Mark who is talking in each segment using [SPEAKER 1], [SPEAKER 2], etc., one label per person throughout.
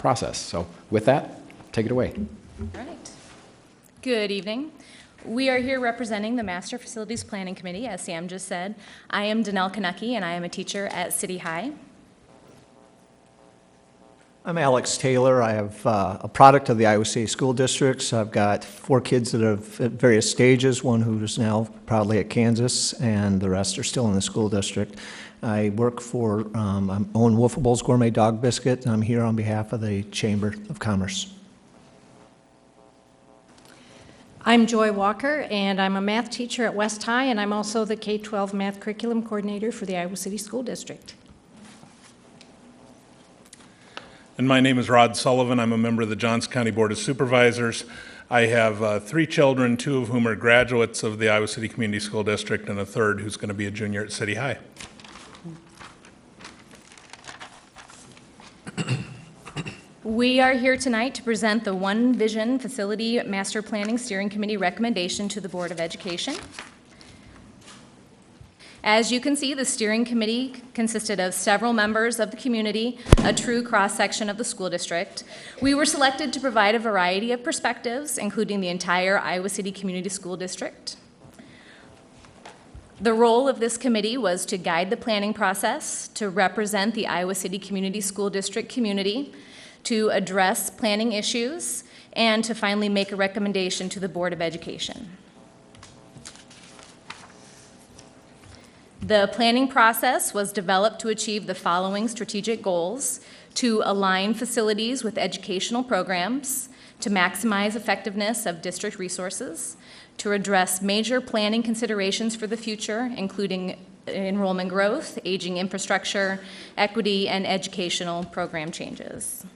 [SPEAKER 1] process. So with that, take it away.
[SPEAKER 2] All right. Good evening. We are here representing the Master Facilities Planning Committee, as Sam just said. I am Danelle Kanucky, and I am a teacher at City High.
[SPEAKER 3] I'm Alex Taylor. I have a product of the Iowa City School Districts. I've got 4 kids that are at various stages, one who is now proudly at Kansas, and the rest are still in the school district. I work for, I own Wolfables Gourmet Dog Biscuit, and I'm here on behalf of the Chamber of Commerce.
[SPEAKER 4] I'm Joy Walker, and I'm a math teacher at West High, and I'm also the K-12 math curriculum coordinator for the Iowa City School District.
[SPEAKER 5] And my name is Rod Sullivan. I'm a member of the Johnson County Board of Supervisors. I have 3 children, 2 of whom are graduates of the Iowa City Community School District, and a third who's going to be a junior at City High.
[SPEAKER 2] We are here tonight to present the One Vision Facility Master Planning Steering Committee recommendation to the Board of Education. As you can see, the steering committee consisted of several members of the community, a true cross-section of the school district. We were selected to provide a variety of perspectives, including the entire Iowa City Community School District. The role of this committee was to guide the planning process, to represent the Iowa City Community School District community, to address planning issues, and to finally make a recommendation to the Board of Education. The planning process was developed to achieve the following strategic goals: to align facilities with educational programs, to maximize effectiveness of district resources, to address major planning considerations for the future, including enrollment growth, aging infrastructure, equity, and educational program changes.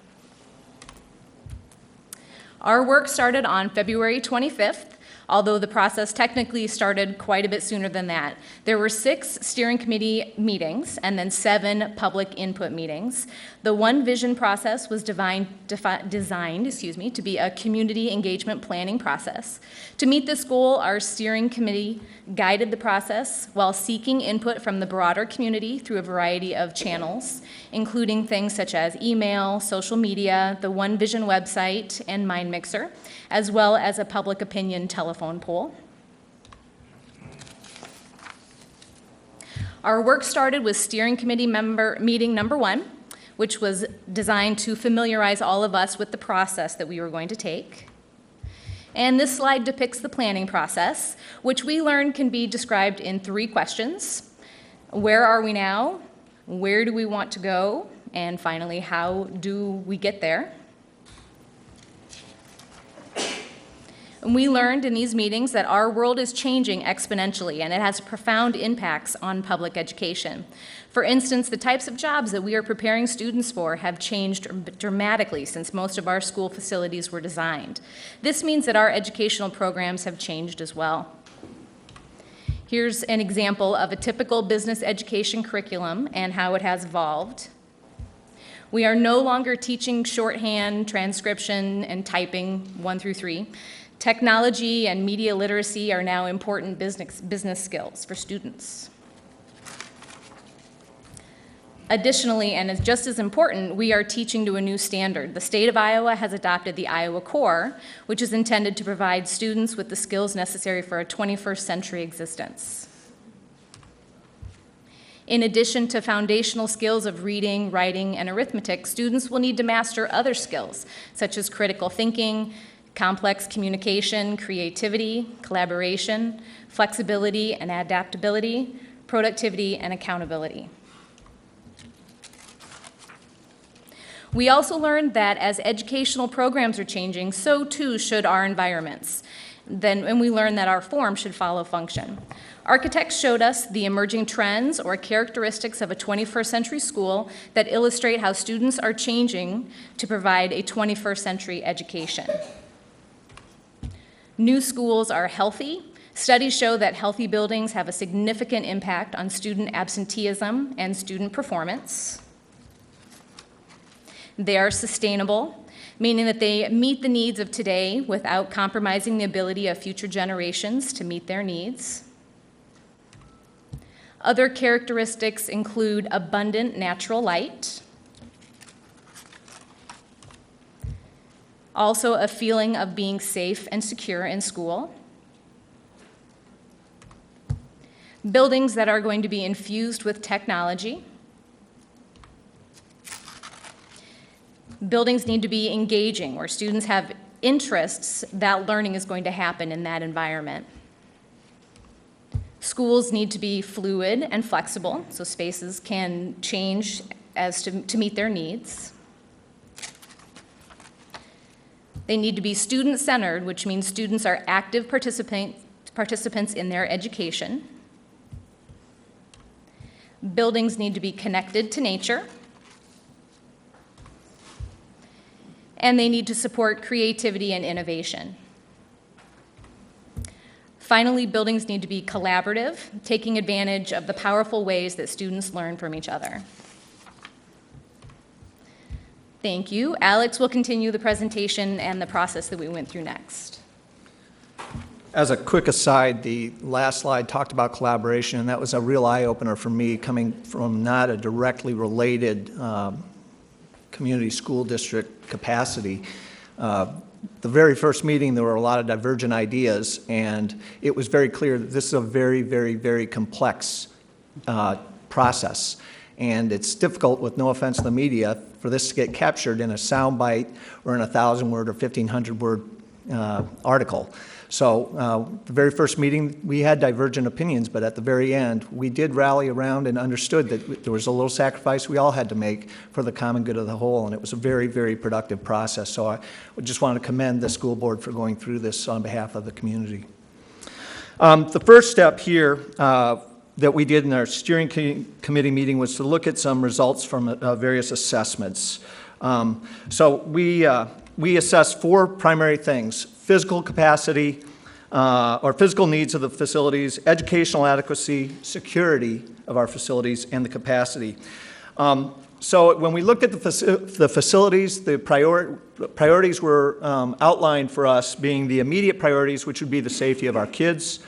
[SPEAKER 2] Our work started on February 25th, although the process technically started quite a bit sooner than that. There were 6 steering committee meetings and then 7 public input meetings. The One Vision process was designed to be a community engagement planning process. To meet this goal, our steering committee guided the process while seeking input from the broader community through a variety of channels, including things such as email, social media, the One Vision website, and MindMixer, as well as a public opinion telephone poll. Our work started with steering committee meeting number 1, which was designed to familiarize all of us with the process that we were going to take. And this slide depicts the planning process, which we learned can be described in 3 questions. Where are we now? Where do we want to go? And finally, how do we get there? And we learned in these meetings that our world is changing exponentially, and it has profound impacts on public education. For instance, the types of jobs that we are preparing students for have changed dramatically since most of our school facilities were designed. This means that our educational programs have changed as well. Here's an example of a typical business education curriculum and how it has evolved. We are no longer teaching shorthand, transcription, and typing 1 through 3. Technology and media literacy are now important business skills for students. Additionally, and as just as important, we are teaching to a new standard. The state of Iowa has adopted the Iowa Core, which is intended to provide students with the skills necessary for a 21st century existence. In addition to foundational skills of reading, writing, and arithmetic, students will need to master other skills, such as critical thinking, complex communication, creativity, collaboration, flexibility and adaptability, productivity, and accountability. We also learned that as educational programs are changing, so too should our environments. And we learned that our form should follow function. Architects showed us the emerging trends or characteristics of a 21st century school that illustrate how students are changing to provide a 21st century education. New schools are healthy. Studies show that healthy buildings have a significant impact on student absenteeism and student performance. They are sustainable, meaning that they meet the needs of today without compromising the ability of future generations to meet their needs. Other characteristics include abundant natural light, Also, a feeling of being safe and secure in school. Buildings that are going to be infused with technology. Buildings need to be engaging, where students have interests that learning is going to happen in that environment. Schools need to be fluid and flexible, so spaces can change as to meet their needs. They need to be student-centered, which means students are active participants in their education. Buildings need to be connected to nature. And they need to support creativity and innovation. Finally, buildings need to be collaborative, taking advantage of the powerful ways that students learn from each other. Thank you. Alex will continue the presentation and the process that we went through next.
[SPEAKER 3] As a quick aside, the last slide talked about collaboration, and that was a real eye-opener for me, coming from not a directly related community school district capacity. The very first meeting, there were a lot of divergent ideas, and it was very clear that this is a very, very, very complex process. And it's difficult, with no offense to the media, for this to get captured in a soundbite or in a 1,000-word or 1,500-word article. So the very first meeting, we had divergent opinions, but at the very end, we did rally around and understood that there was a little sacrifice we all had to make for the common good of the whole, and it was a very, very productive process. So I just want to commend the school board for going through this on behalf of the community. The first step here that we did in our steering committee meeting was to look at some results from various assessments. So we assessed 4 primary things: physical capacity, or physical needs of the facilities, educational adequacy, security of our facilities, and the capacity. So when we looked at the facilities, the priorities were outlined for us, being the immediate priorities, which would be the safety of our kids.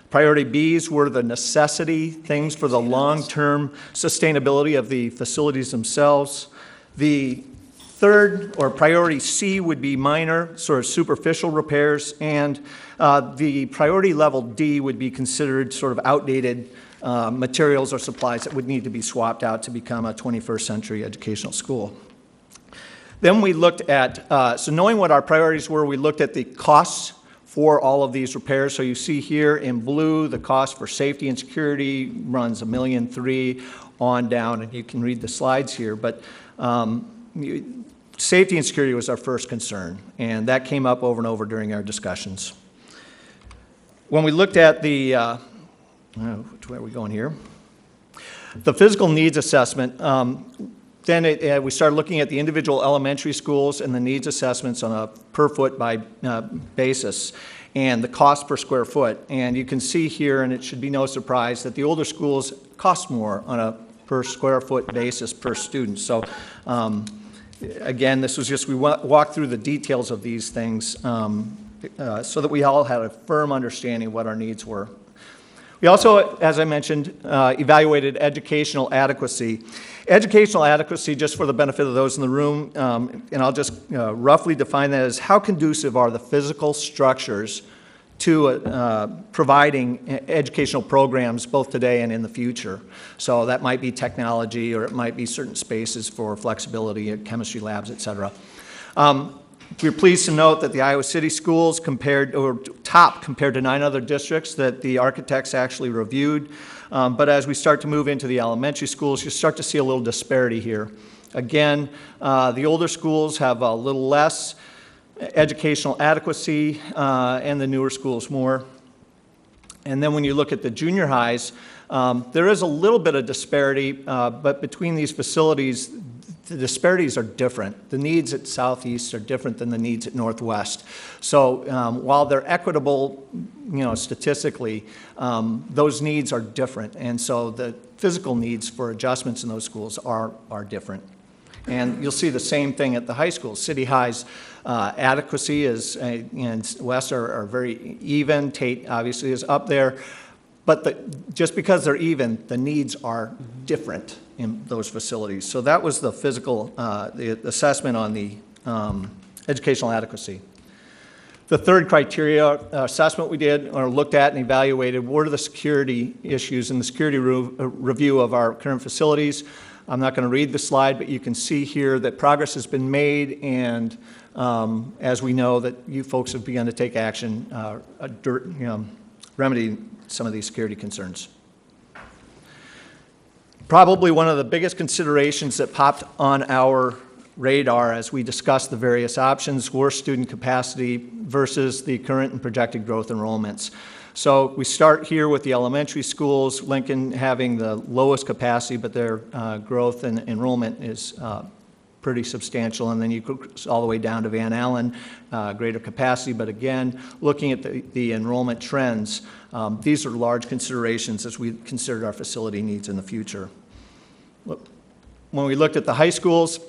[SPEAKER 3] Priority Bs were the necessity things for the long-term sustainability of the facilities themselves. The third, or priority C, would be minor, sort of superficial repairs, and the priority level D would be considered sort of outdated materials or supplies that would need to be swapped out to become a 21st century educational school. Then we looked at, so knowing what our priorities were, we looked at the costs for all of these repairs. So you see here in blue, the cost for safety and security runs $1.3 million on down, and you can read the slides here, but safety and security was our first concern, and that came up over and over during our discussions. When we looked at the, where are we going here? The physical needs assessment, then we started looking at the individual elementary schools and the needs assessments on a per foot by basis, and the cost per square foot. And you can see here, and it should be no surprise, that the older schools cost more on a per square foot basis per student. So again, this was just, we walked through the details of these things so that we all had a firm understanding of what our needs were. We also, as I mentioned, evaluated educational adequacy. Educational adequacy, just for the benefit of those in the room, and I'll just roughly define that as how conducive are the physical structures to providing educational programs both today and in the future. So that might be technology, or it might be certain spaces for flexibility, chemistry labs, et cetera. We're pleased to note that the Iowa City schools top compared to 9 other districts that the architects actually reviewed. But as we start to move into the elementary schools, you start to see a little disparity here. Again, the older schools have a little less educational adequacy, and the newer schools more. And then when you look at the junior highs, there is a little bit of disparity, but between these facilities, the disparities are different. The needs at Southeast are different than the needs at Northwest. So while they're equitable, statistically, those needs are different. And so the physical needs for adjustments in those schools are different. And you'll see the same thing at the high schools. City High's adequacy and West are very even. Tate obviously is up there. But just because they're even, the needs are different in those facilities. So that was the physical, the assessment on the educational adequacy. The third criteria assessment we did or looked at and evaluated what are the security issues and the security review of our current facilities. I'm not going to read the slide, but you can see here that progress has been made, and as we know that you folks have begun to take action, remedying some of these security concerns. Probably one of the biggest considerations that popped on our radar as we discussed the various options were student capacity versus the current and projected growth enrollments. So we start here with the elementary schools, Lincoln having the lowest capacity, but their growth and enrollment is pretty substantial. And then you go all the way down to Van Allen, greater capacity. But again, looking at the enrollment trends, these are large considerations as we considered our facility needs in the future. When we looked at the high schools,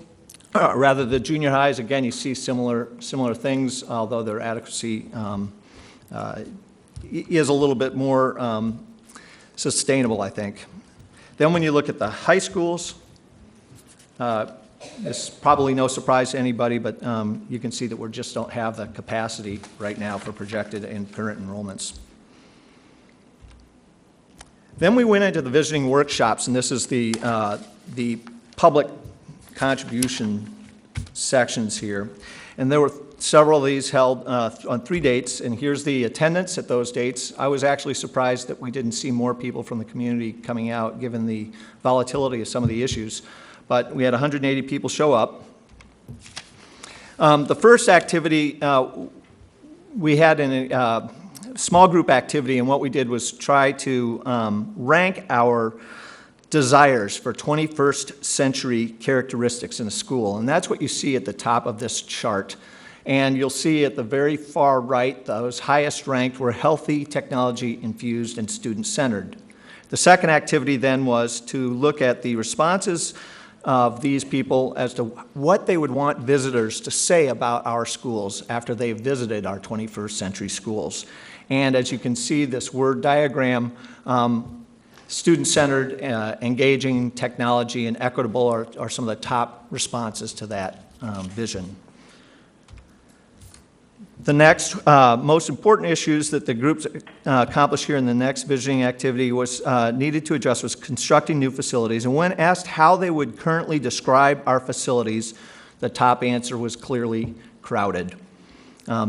[SPEAKER 3] rather the junior highs, again, you see similar things, although their adequacy is a little bit more sustainable, I think. Then when you look at the high schools, it's probably no surprise to anybody, but you can see that we just don't have the capacity right now for projected and current enrollments. Then we went into the visiting workshops, and this is the public contribution sections here. And there were several of these held on 3 dates, and here's the attendance at those dates. I was actually surprised that we didn't see more people from the community coming out, given the volatility of some of the issues. But we had 180 people show up. The first activity, we had a small group activity, and what we did was try to rank our desires for 21st century characteristics in a school. And that's what you see at the top of this chart. And you'll see at the very far right, those highest ranked were healthy, technology-infused, and student-centered. The second activity then was to look at the responses of these people as to what they would want visitors to say about our schools after they've visited our 21st century schools. And as you can see, this word diagram, student-centered, engaging, technology, and equitable are some of the top responses to that vision. The next most important issues that the groups accomplished here in the next visioning activity was needed to address was constructing new facilities. And when asked how they would currently describe our facilities, the top answer was clearly crowded.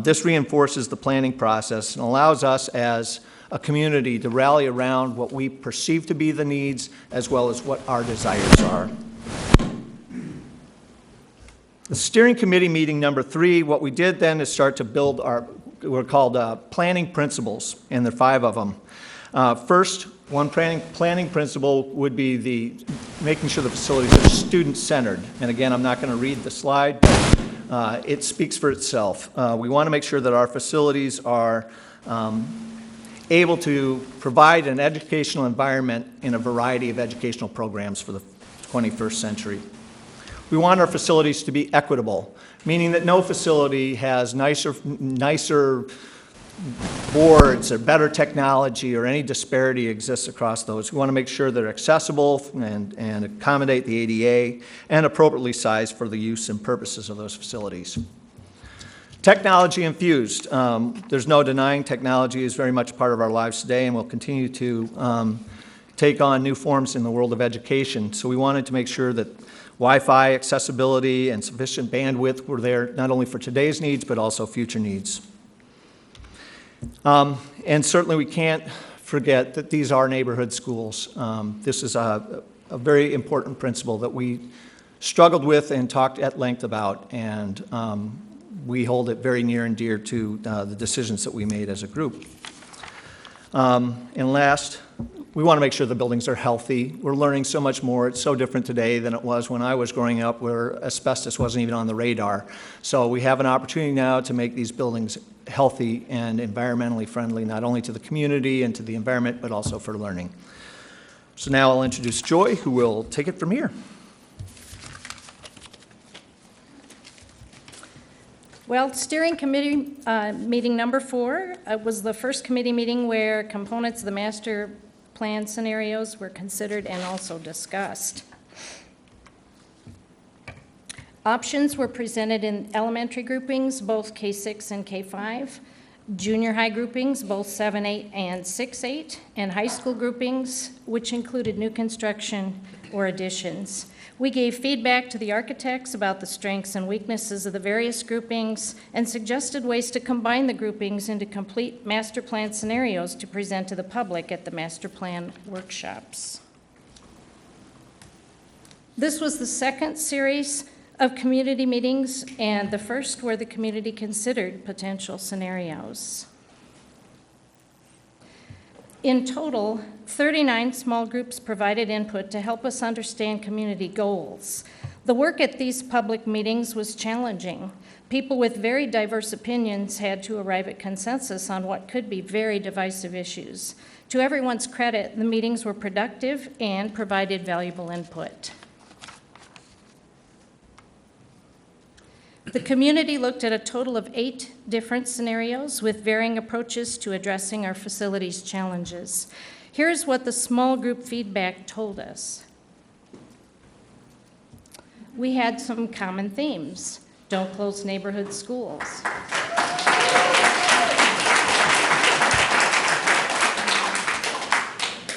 [SPEAKER 3] This reinforces the planning process and allows us as a community to rally around what we perceive to be the needs as well as what our desires are. The steering committee meeting number 3, what we did then is start to build we're called planning principles, and there are 5 of them. First, one planning principle would be making sure the facilities are student-centered. And again, I'm not going to read the slide, but it speaks for itself. We want to make sure that our facilities are able to provide an educational environment in a variety of educational programs for the 21st century. We want our facilities to be equitable, meaning that no facility has nicer boards or better technology or any disparity exists across those. We want to make sure they're accessible and accommodate the ADA and appropriately sized for the use and purposes of those facilities. Technology infused. There's no denying technology is very much part of our lives today and will continue to take on new forms in the world of education. So we wanted to make sure that Wi-Fi accessibility and sufficient bandwidth were there not only for today's needs but also future needs. And certainly we can't forget that these are neighborhood schools. This is a very important principle that we struggled with and talked at length about, and we hold it very near and dear to the decisions that we made as a group. And last, we want to make sure the buildings are healthy. We're learning so much more. It's so different today than it was when I was growing up, where asbestos wasn't even on the radar. So we have an opportunity now to make these buildings healthy and environmentally friendly, not only to the community and to the environment, but also for learning. So now I'll introduce Joy, who will take it from here.
[SPEAKER 4] Well, steering committee meeting number 4 was the first committee meeting where components of the master plan scenarios were considered and also discussed. Options were presented in elementary groupings, both K-6 and K-5, junior high groupings, both 7-8 and 6-8, and high school groupings, which included new construction or additions. We gave feedback to the architects about the strengths and weaknesses of the various groupings and suggested ways to combine the groupings into complete master plan scenarios to present to the public at the master plan workshops. This was the second series of community meetings and the first where the community considered potential scenarios. In total, 39 small groups provided input to help us understand community goals. The work at these public meetings was challenging. People with very diverse opinions had to arrive at consensus on what could be very divisive issues. To everyone's credit, the meetings were productive and provided valuable input. The community looked at a total of 8 different scenarios with varying approaches to addressing our facilities challenges. Here's what the small group feedback told us. We had some common themes. Don't close neighborhood schools.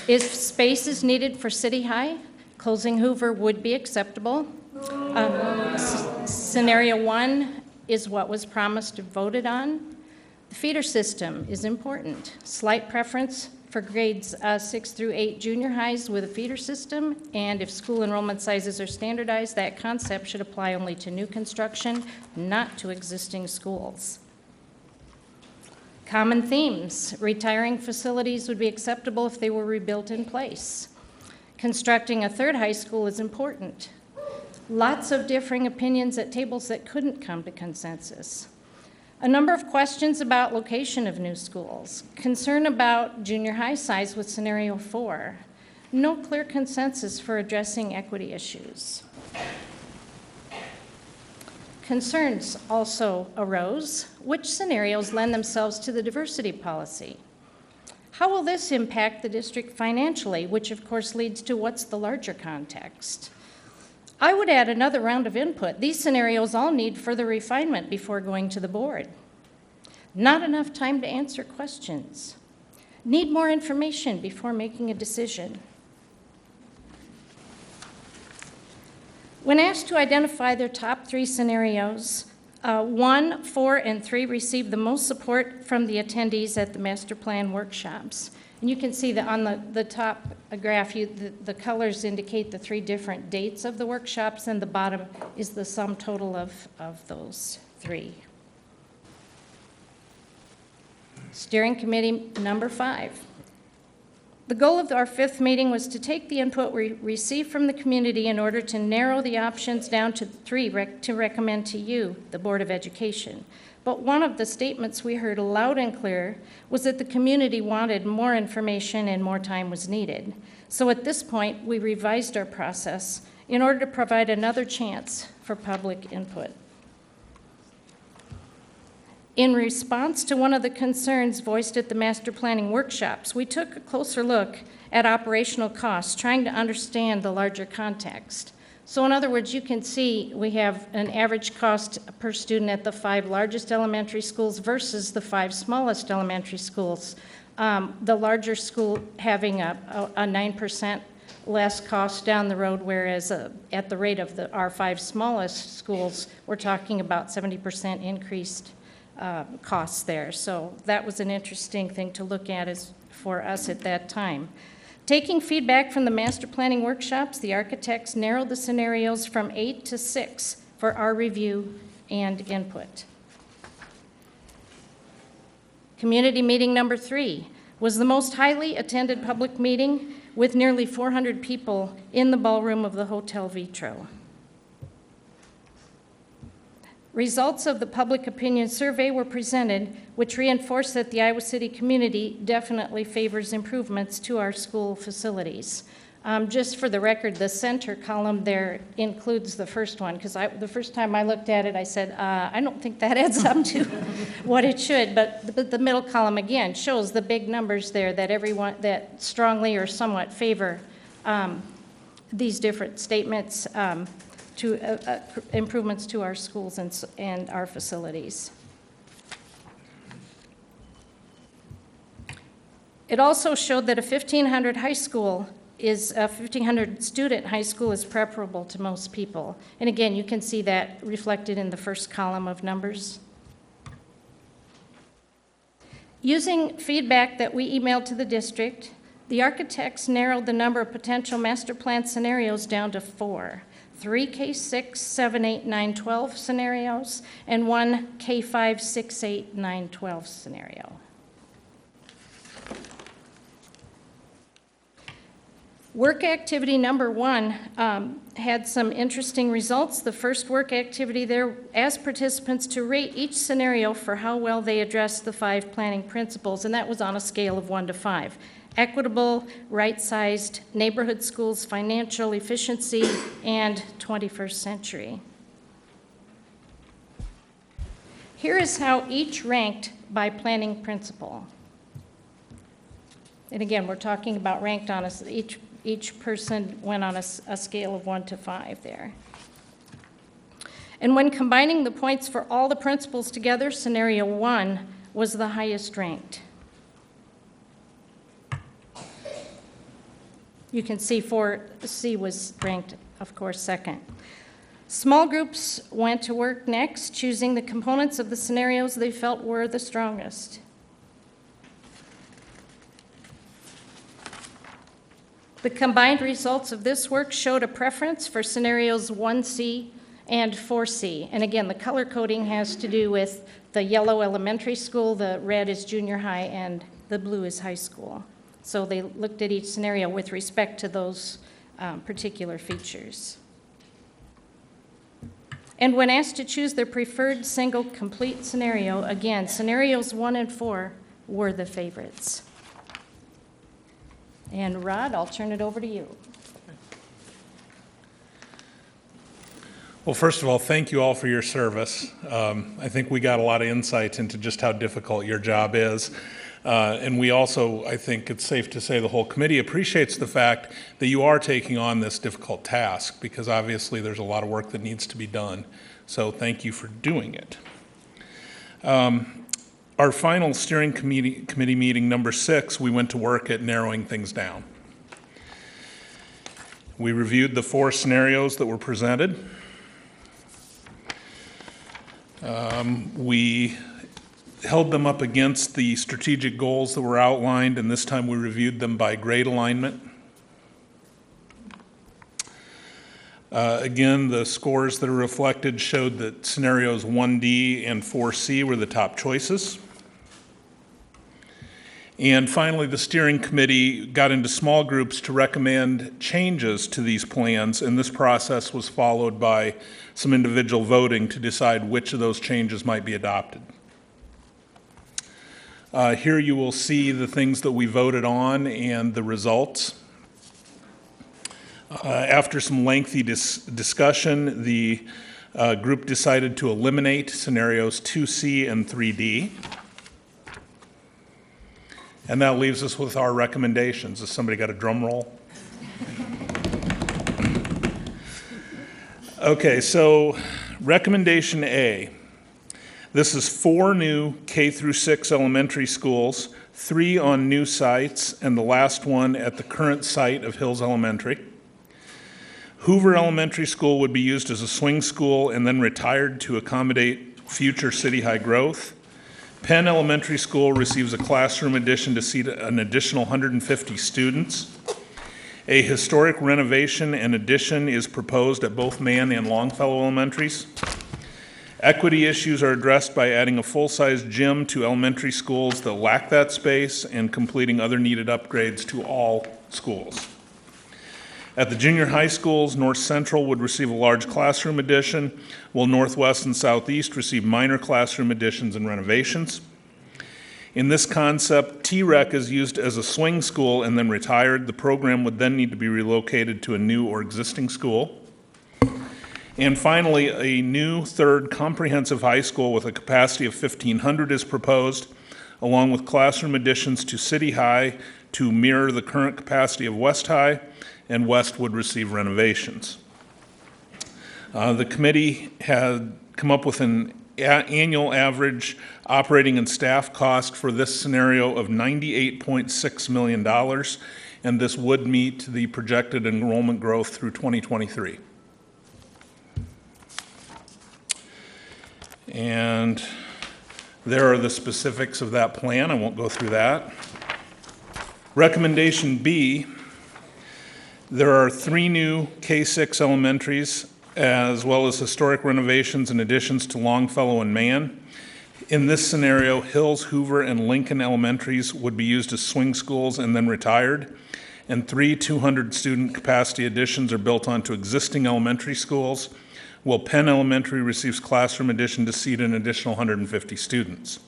[SPEAKER 4] If space is needed for City High, closing Hoover would be acceptable. Scenario 1 is what was promised and voted on. The feeder system is important. Slight preference for grades 6 through 8 junior highs with a feeder system, and if school enrollment sizes are standardized, that concept should apply only to new construction, not to existing schools. Common themes. Retiring facilities would be acceptable if they were rebuilt in place. Constructing a third high school is important. Lots of differing opinions at tables that couldn't come to consensus. A number of questions about location of new schools. Concern about junior high size with scenario 4. No clear consensus for addressing equity issues. Concerns also arose. Which scenarios lend themselves to the diversity policy? How will this impact the district financially, which of course leads to what's the larger context? I would add another round of input. These scenarios all need further refinement before going to the board. Not enough time to answer questions. Need more information before making a decision. When asked to identify their top 3 scenarios, 1, 4, and 3 received the most support from the attendees at the master plan workshops. And you can see that on the top graph, the colors indicate the 3 different dates of the workshops, and the bottom is the sum total of those 3. Steering committee number 5. The goal of our 5th meeting was to take the input we received from the community in order to narrow the options down to 3 to recommend to you, the Board of Education. But one of the statements we heard loud and clear was that the community wanted more information and more time was needed. So at this point, we revised our process in order to provide another chance for public input. In response to one of the concerns voiced at the master planning workshops, we took a closer look at operational costs, trying to understand the larger context. So in other words, you can see we have an average cost per student at the 5 largest elementary schools versus the 5 smallest elementary schools. The larger school having a 9% less cost down the road, whereas at the rate of our 5 smallest schools, we're talking about 70% increased costs there. So that was an interesting thing to look at for us at that time. Taking feedback from the master planning workshops, the architects narrowed the scenarios from 8 to 6 for our review and input. Community meeting number 3 was the most highly attended public meeting with nearly 400 people in the ballroom of the Hotel Vitro. Results of the public opinion survey were presented, which reinforced that the Iowa City community definitely favors improvements to our school facilities. Just for the record, the center column there includes the first one, because the first time I looked at it, I said, I don't think that adds up to what it should. But the middle column, again, shows the big numbers there that everyone that strongly or somewhat favor these different statements to improvements to our schools and our facilities. It also showed that a 1,500 student high school is preferable to most people. And again, you can see that reflected in the first column of numbers. Using feedback that we emailed to the district, the architects narrowed the number of potential master plan scenarios down to 4. 3 K6, 7, 8, 9, 12 scenarios, and 1 K5, 6, 8, 9, 12 scenario. Work activity number 1 had some interesting results. The first work activity there asked participants to rate each scenario for how well they addressed the 5 planning principles, and that was on a scale of 1 to 5. Equitable, right-sized, neighborhood schools, financial efficiency, and 21st century. Here is how each ranked by planning principle. And again, we're talking about ranked on each person went on a scale of 1 to 5 there. And when combining the points for all the principles together, scenario 1 was the highest ranked. You can see 4C was ranked, of course, second. Small groups went to work next, choosing the components of the scenarios they felt were the strongest. The combined results of this work showed a preference for scenarios 1C and 4C. And again, the color coding has to do with the yellow elementary school, the red is junior high, and the blue is high school. So they looked at each scenario with respect to those particular features. And when asked to choose their preferred single complete scenario, again, scenarios 1 and 4 were the favorites. And Rod, I'll turn it over to you.
[SPEAKER 5] Well, first of all, thank you all for your service. I think we got a lot of insight into just how difficult your job is. And we also, I think it's safe to say the whole committee appreciates the fact that you are taking on this difficult task, because obviously there's a lot of work that needs to be done. So thank you for doing it. Our final steering committee meeting, number 6, we went to work at narrowing things down. We reviewed the 4 scenarios that were presented. We held them up against the strategic goals that were outlined, and this time we reviewed them by grade alignment. Again, the scores that are reflected showed that scenarios 1D and 4C were the top choices. And finally, the steering committee got into small groups to recommend changes to these plans, and this process was followed by some individual voting to decide which of those changes might be adopted. Here you will see the things that we voted on and the results. After some lengthy discussion, the group decided to eliminate scenarios 2C and 3D. And that leaves us with our recommendations. Has somebody got a drum roll? Okay, so recommendation A. This is 4 new K through 6 elementary schools, 3 on new sites, and the last one at the current site of Hills Elementary. Hoover Elementary School would be used as a swing school and then retired to accommodate future City High growth. Penn Elementary School receives a classroom addition to seat an additional 150 students. A historic renovation and addition is proposed at both Mann and Longfellow Elementaries. Equity issues are addressed by adding a full-size gym to elementary schools that lack that space and completing other needed upgrades to all schools. At the junior high schools, North Central would receive a large classroom addition, while Northwest and Southeast receive minor classroom additions and renovations. In this concept, T-Rec is used as a swing school and then retired. The program would then need to be relocated to a new or existing school. And finally, a new third comprehensive high school with a capacity of 1,500 is proposed, along with classroom additions to City High to mirror the current capacity of West High, and West would receive renovations. The committee had come up with an annual average operating and staff cost for this scenario of $98.6 million, and this would meet the projected enrollment growth through 2023. And there are the specifics of that plan. I won't go through that. Recommendation B, there are 3 new K-6 elementaries, as well as historic renovations and additions to Longfellow and Mann. In this scenario, Hills, Hoover, and Lincoln Elementaries would be used as swing schools and then retired. And 3 200-student capacity additions are built onto existing elementary schools, while Penn Elementary receives classroom addition to seat an additional 150 students.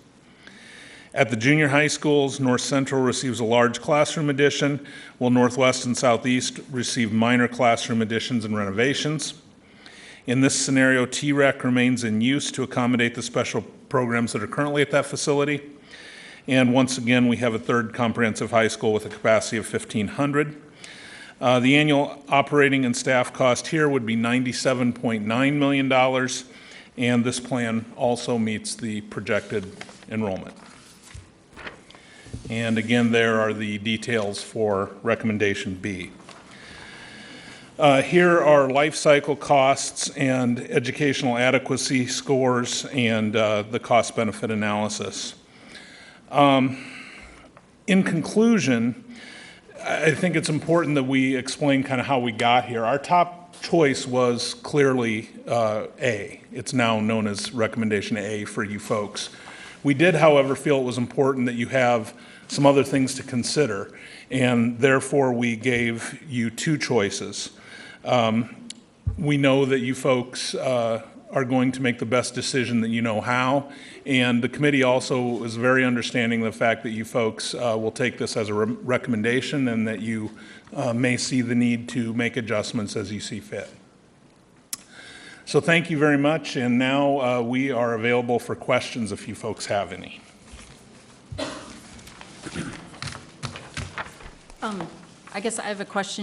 [SPEAKER 5] At the junior high schools, North Central receives a large classroom addition, while Northwest and Southeast receive minor classroom additions and renovations. In this scenario, TREC remains in use to accommodate the special programs that are currently at that facility. And once again, we have a 3rd comprehensive high school with a capacity of 1,500. The annual operating and staff cost here would be $97.9 million, and this plan also meets the projected enrollment. And again, there are the details for recommendation B. Here are life cycle costs and educational adequacy scores and the cost-benefit analysis. In conclusion, I think it's important that we explain kind of how we got here. Our top choice was clearly A. It's now known as Recommendation A for you folks. We did, however, feel it was important that you have some other things to consider, and therefore we gave you 2 choices. We know that you folks are going to make the best decision that you know how, and the committee also is very understanding of the fact that you folks will take this as a recommendation and that you may see the need to make adjustments as you see fit. So thank you very much, and now we are available for questions if you folks have any.
[SPEAKER 6] I guess I have a question.